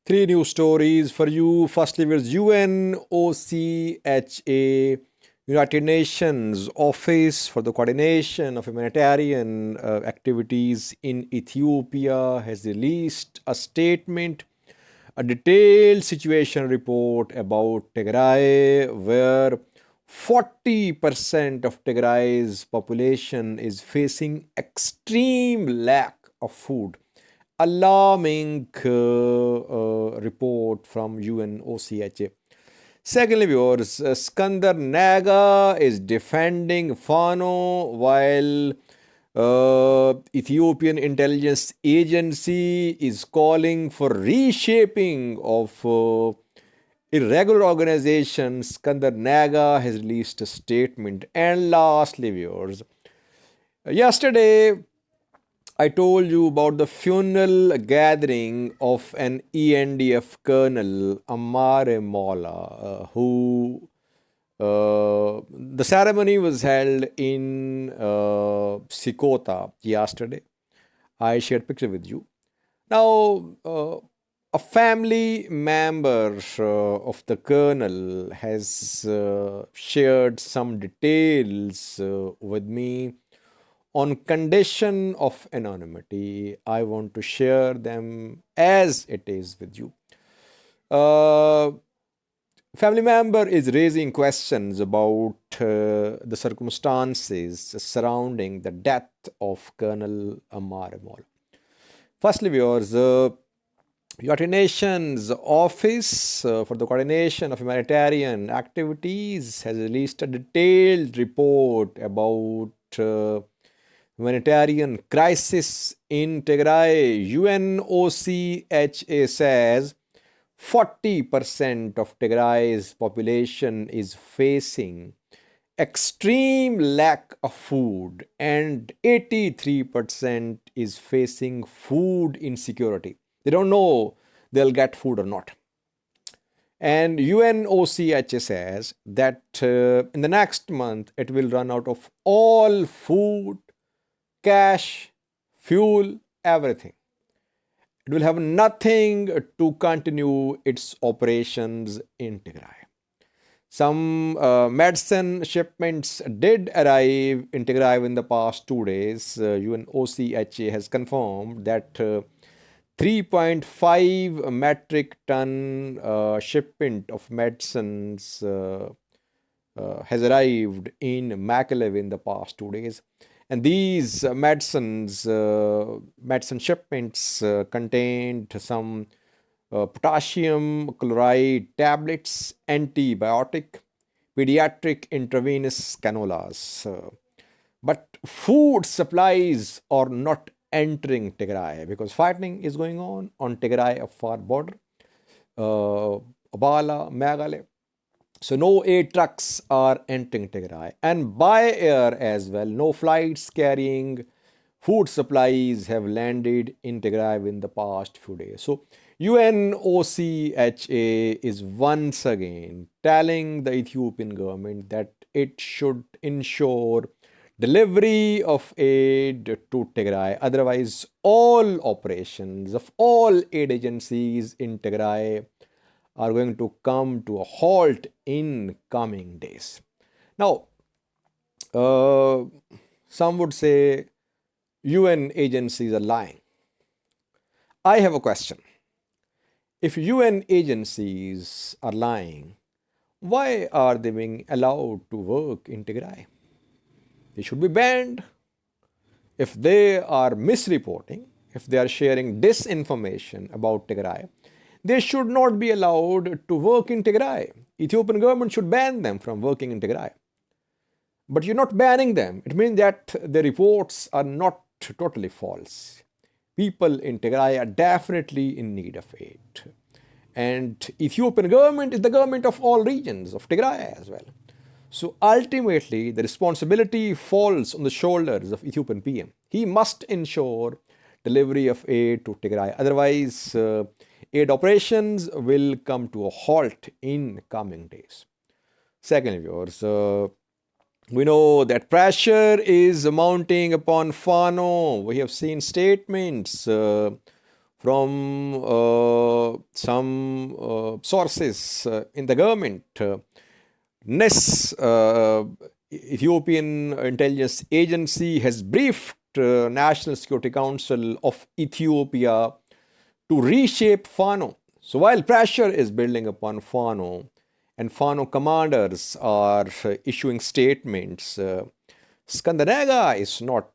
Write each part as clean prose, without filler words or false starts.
Three news stories for you. Firstly, with UNOCHA, United Nations Office for the Coordination of Humanitarian Activities in Ethiopia, has released a statement, a detailed situation report about Tigray, where 40% of Tigray's population is facing extreme lack of food. Alarming report from UNOCHA. Secondly, viewers, Eskinder Nega is defending Fano while Ethiopian intelligence agency is calling for reshaping of irregular organizations. Eskinder Nega has released a statement. And lastly, viewers, yesterday I told you about the funeral gathering of an ENDF colonel, Amare Molla, who the ceremony was held in Sikota yesterday. I shared picture with you. Now, a family member of the colonel has shared some details with me on condition of anonymity. I want to share them as it is with you. Family member is raising questions about the circumstances surrounding the death of Colonel Amare Molla. Firstly, viewers, United Nations Office for the Coordination of Humanitarian Activities has released a detailed report about humanitarian crisis in Tigray. UNOCHA says 40% of Tigray's population is facing extreme lack of food and 83% is facing food insecurity. They don't know they'll get food or not. And UNOCHA says that in the next month it will run out of all food, cash, fuel, everything. It will have nothing to continue its operations in Tigray. Some medicine shipments did arrive in Tigray in the past 2 days. UNOCHA has confirmed that 3.5 metric ton shipment of medicines has arrived in Mekelle in the past 2 days. And these medicine shipments contained some potassium chloride tablets, antibiotic, pediatric intravenous cannulas. But food supplies are not entering Tigray because fighting is going on Tigray Afar border, Abala, Meghalaya. So no aid trucks are entering Tigray, and by air as well. No flights carrying food supplies have landed in Tigray in the past few days. So UNOCHA is once again telling the Ethiopian government that it should ensure delivery of aid to Tigray. Otherwise, all operations of all aid agencies in Tigray are going to come to a halt in coming days. Now, some would say UN agencies are lying. I have a question. If UN agencies are lying, why are they being allowed to work in Tigray? They should be banned. If they are misreporting, if they are sharing disinformation about Tigray, they should not be allowed to work in Tigray. Ethiopian government should ban them from working in Tigray. But you're not banning them. It means that the reports are not totally false. People in Tigray are definitely in need of aid. And Ethiopian government is the government of all regions of Tigray as well. So ultimately, the responsibility falls on the shoulders of Ethiopian PM. He must ensure delivery of aid to Tigray. Otherwise, aid operations will come to a halt in coming days. Secondly, viewers, we know that pressure is mounting upon Fano. We have seen statements from some sources in the government. NES, Ethiopian Intelligence Agency, has briefed National Security Council of Ethiopia to reshape Fano. So while pressure is building upon Fano and Fano commanders are issuing statements, Eskinder Nega is not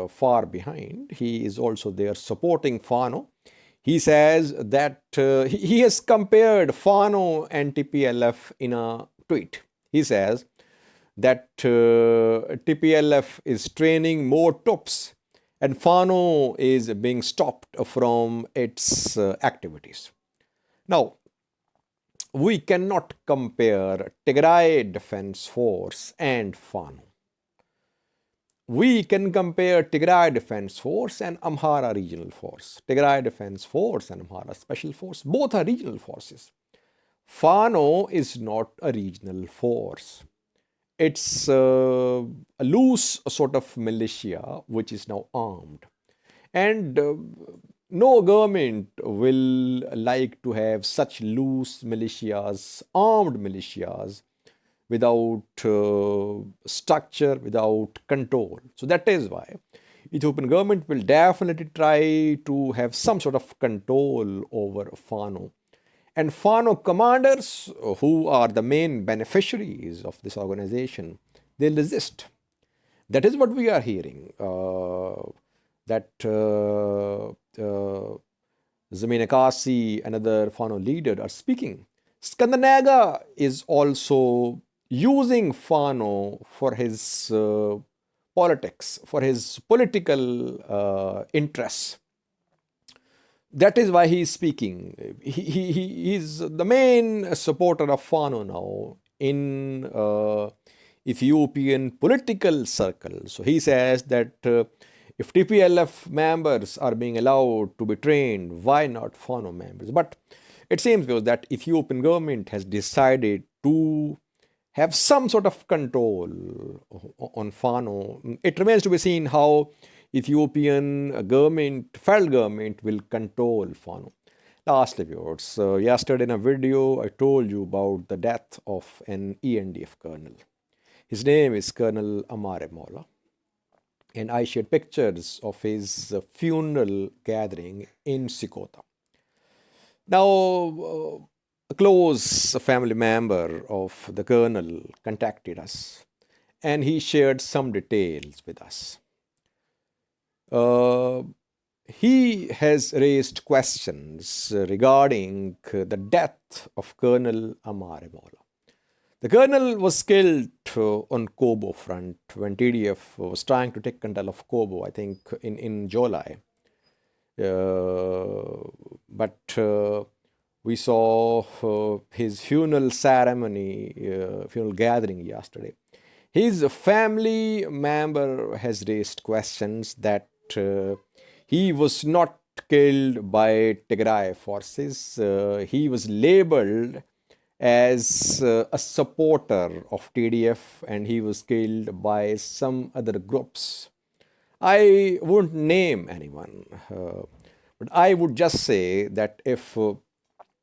far behind. He is also there supporting Fano. He says that he has compared Fano and TPLF in a tweet. He says that TPLF is training more troops and Fano is being stopped from its activities. Now, we cannot compare Tigray Defense Force and Fano. We can compare Tigray Defense Force and Amhara Regional Force. Tigray Defense Force and Amhara Special Force, both are regional forces. Fano is not a regional force. It's a loose sort of militia which is now armed. And no government will like to have such loose militias, armed militias, without structure, without control. So that is why Ethiopian government will definitely try to have some sort of control over Fano. And Fano commanders, who are the main beneficiaries of this organization, they'll resist. That is what we are hearing. That Zamina Kasi and other Fano leaders are speaking. Eskinder Nega is also using Fano for his politics, for his political interests. That is why he is speaking. He is the main supporter of Fano now in Ethiopian political circles. So he says that if TPLF members are being allowed to be trained, why not Fano members? But it seems that Ethiopian government has decided to have some sort of control on Fano. It remains to be seen how Ethiopian government, federal government, will control Fano. Lastly, viewers, yesterday in a video I told you about the death of an ENDF colonel. His name is Colonel Amare Molla. And I shared pictures of his funeral gathering in Sikota. Now, a close family member of the colonel contacted us and he shared some details with us. He has raised questions regarding the death of Colonel Amare Molla. The colonel was killed on Kobo front when TDF was trying to take control of Kobo, I think in July. But we saw his funeral ceremony, funeral gathering yesterday. His family member has raised questions that he was not killed by Tigray forces. He was labeled as a supporter of TDF and he was killed by some other groups. I won't name anyone, but I would just say that if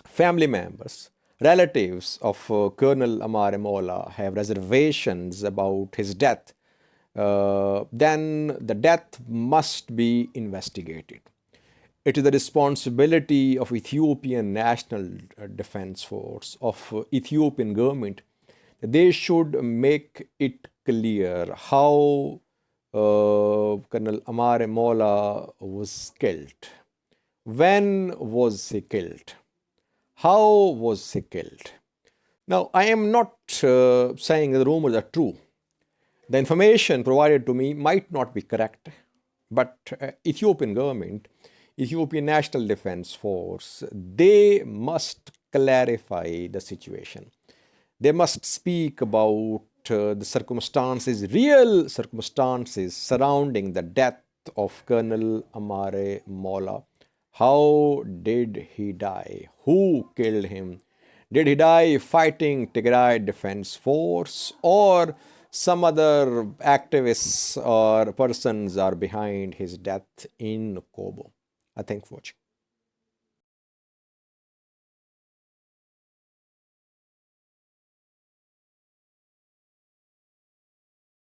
family members, relatives of Colonel Amare Molla have reservations about his death, then the death must be investigated. It is the responsibility of Ethiopian National Defense Force, of Ethiopian government, that they should make it clear how Colonel Amare Molla was killed. When was he killed? How was he killed? Now, I am not saying the rumors are true. The information provided to me might not be correct, but Ethiopian government, Ethiopian National Defense Force, they must clarify the situation. They must speak about the circumstances, real circumstances surrounding the death of Colonel Amare Molla. How did he die? Who killed him? Did he die fighting Tigray Defense Force, or some other activists or persons are behind his death in Kobo? Thanks for watching.